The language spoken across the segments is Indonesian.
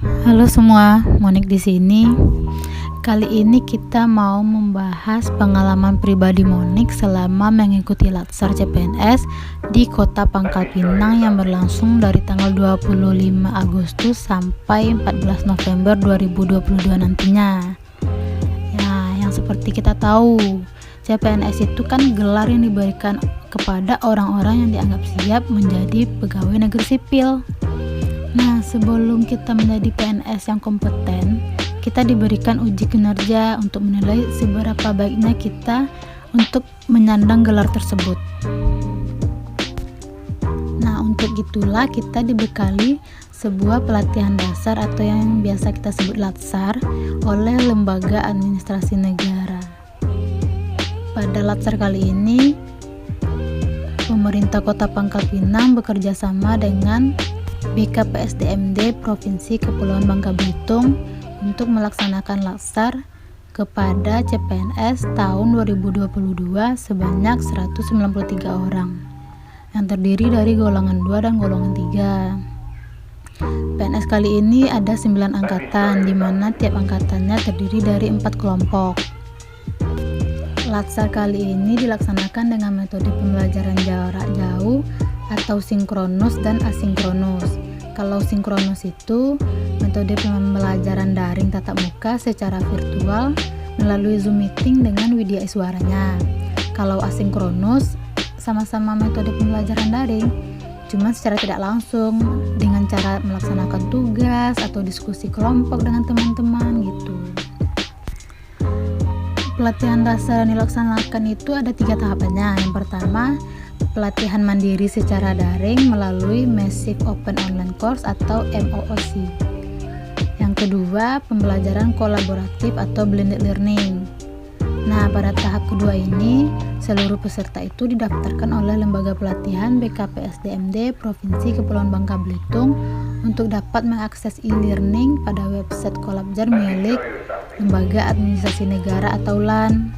Halo semua, Monik di sini. Kali ini kita mau membahas pengalaman pribadi Monik selama mengikuti Latsar CPNS di Kota Pangkal Pinang yang berlangsung dari tanggal 25 Agustus sampai 14 November 2022 nantinya. Nah, yang seperti kita tahu, CPNS itu kan gelar yang diberikan kepada orang-orang yang dianggap siap menjadi pegawai negeri sipil. Nah, sebelum kita menjadi PNS yang kompeten, kita diberikan uji kinerja untuk menilai seberapa baiknya kita untuk menyandang gelar tersebut. Nah, untuk itulah kita dibekali sebuah pelatihan dasar atau yang biasa kita sebut Latsar oleh Lembaga Administrasi Negara. Pada Latsar kali ini, pemerintah Kota Pangkal Pinang bekerja sama dengan BKPSDMD Provinsi Kepulauan Bangka Belitung untuk melaksanakan Latsar kepada CPNS tahun 2022 sebanyak 193 orang yang terdiri dari golongan 2 dan golongan 3. PNS kali ini ada 9 angkatan, di mana tiap angkatannya terdiri dari 4 kelompok. Latsar kali ini dilaksanakan dengan metode pembelajaran jarak jauh atau sinkronus dan asinkronus. Kalau sinkronus itu metode pembelajaran daring tatap muka secara virtual melalui Zoom meeting dengan Widya Iswaranya. Kalau asinkronus sama-sama metode pembelajaran daring, cuma secara tidak langsung dengan cara melaksanakan tugas atau diskusi kelompok dengan teman-teman gitu. Pelatihan dasar yang dilaksanakan itu ada 3 tahapannya. Yang pertama, pelatihan mandiri secara daring melalui Massive Open Online Course atau MOOC. Yang kedua, pembelajaran kolaboratif atau blended learning. Nah, pada tahap kedua ini, seluruh peserta itu didaftarkan oleh Lembaga Pelatihan BKPSDMD Provinsi Kepulauan Bangka Belitung untuk dapat mengakses e-learning pada website Kolabjar milik Lembaga Administrasi Negara atau LAN.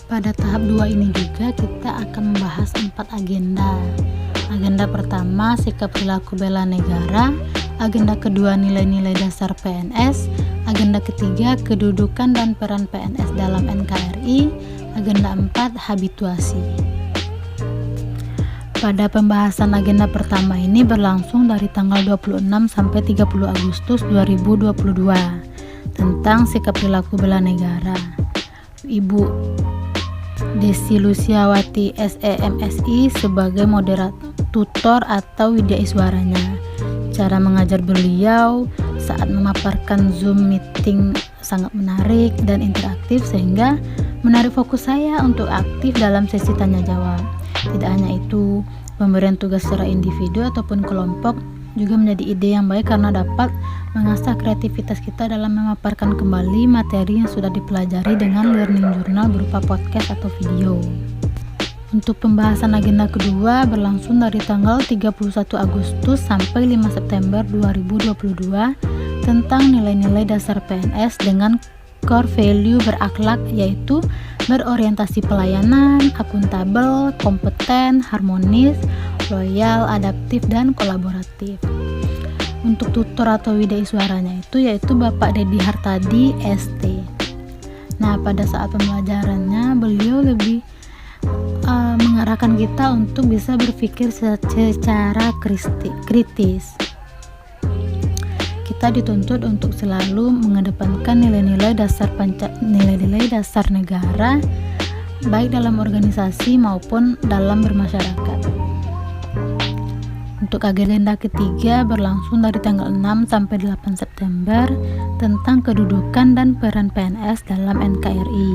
Pada tahap 2 ini juga kita akan membahas 4 agenda. Agenda pertama, sikap perilaku bela negara. Agenda kedua, nilai-nilai dasar PNS. Agenda ketiga, kedudukan dan peran PNS dalam NKRI. Agenda 4, habituasi. Pada pembahasan agenda pertama ini berlangsung dari tanggal 26 sampai 30 Agustus 2022 tentang sikap perilaku bela negara. Ibu Desi Luciawati SEMSI sebagai moderator tutor atau Widya Iswaranya. Cara mengajar beliau saat memaparkan Zoom meeting sangat menarik dan interaktif sehingga menarik fokus saya untuk aktif dalam sesi tanya jawab. Tidak hanya itu, pemberian tugas secara individu ataupun kelompok juga menjadi ide yang baik karena dapat mengasah kreativitas kita dalam memaparkan kembali materi yang sudah dipelajari dengan learning journal berupa podcast atau video. Untuk pembahasan agenda kedua berlangsung dari tanggal 31 Agustus sampai 5 September 2022 tentang nilai-nilai dasar PNS dengan core value berakhlak, yaitu berorientasi pelayanan, akuntabel, kompeten, harmonis, loyal, adaptif, dan kolaboratif. Untuk tutor atau Widya Iswaranya itu yaitu Bapak Dedi Hartadi ST. Nah, pada saat pembelajarannya beliau lebih mengarahkan kita untuk bisa berpikir secara kritis. Kita dituntut untuk selalu mengedepankan nilai-nilai dasar negara baik dalam organisasi maupun dalam bermasyarakat. Untuk agenda ketiga berlangsung dari tanggal 6 sampai 8 September tentang kedudukan dan peran PNS dalam NKRI.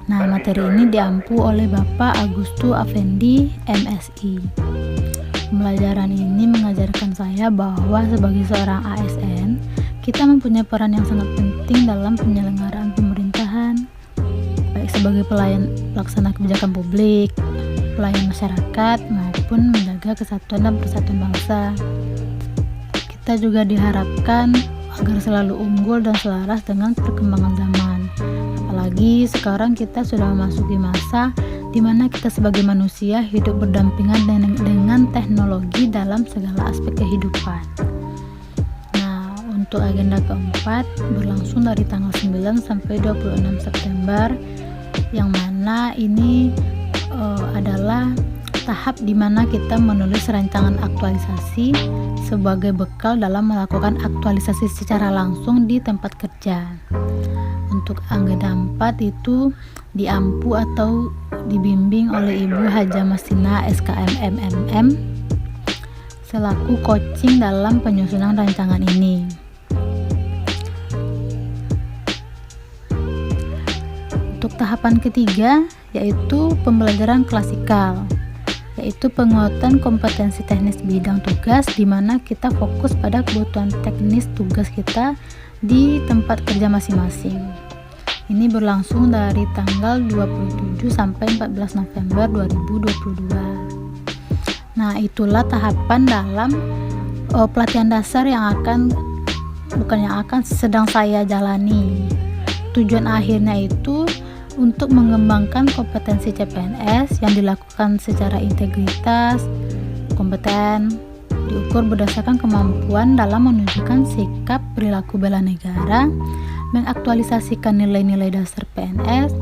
Nah, materi ini diampu oleh Bapak Agustu Afendi MSI. Pembelajaran ini mengajarkan saya bahwa sebagai seorang ASN, kita mempunyai peran yang sangat penting dalam penyelenggaraan pemerintahan, baik sebagai pelaksana kebijakan publik, pelayan masyarakat, maupun menjaga kesatuan dan persatuan bangsa. Kita juga diharapkan agar selalu unggul dan selaras dengan perkembangan zaman. Apalagi sekarang kita sudah memasuki masa di mana kita sebagai manusia hidup berdampingan dengan teknologi dalam segala aspek kehidupan. Nah, Untuk agenda keempat berlangsung dari tanggal 9 sampai 26 September, yang mana ini adalah tahap di mana kita menulis rancangan aktualisasi sebagai bekal dalam melakukan aktualisasi secara langsung di tempat kerja. Untuk agenda 4 itu diampu atau dibimbing oleh Ibu Haja Masina SKM MMM selaku coaching dalam penyusunan rancangan ini. Untuk tahapan ketiga yaitu pembelajaran klasikal, yaitu penguatan kompetensi teknis bidang tugas, di mana kita fokus pada kebutuhan teknis tugas kita di tempat kerja masing-masing. Ini berlangsung dari tanggal 27 sampai 14 November 2022. Nah, itulah tahapan dalam pelatihan dasar yang sedang saya jalani. Tujuan akhirnya itu untuk mengembangkan kompetensi CPNS yang dilakukan secara integritas, kompeten, diukur berdasarkan kemampuan dalam menunjukkan sikap perilaku bela negara, mengaktualisasikan nilai-nilai dasar PNS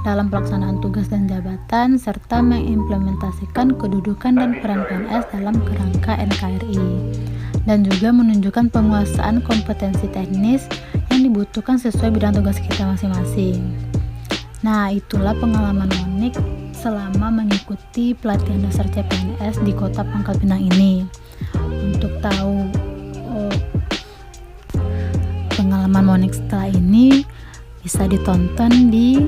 dalam pelaksanaan tugas dan jabatan, serta mengimplementasikan kedudukan dan peran PNS dalam kerangka NKRI, dan juga menunjukkan penguasaan kompetensi teknis yang dibutuhkan sesuai bidang tugas kita masing-masing. Nah, itulah pengalaman Monik selama mengikuti pelatihan dasar CPNS di Kota Pangkal Pinang ini. Untuk tahu pengalaman Monik setelah ini bisa ditonton di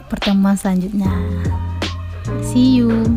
pertemuan selanjutnya. See you.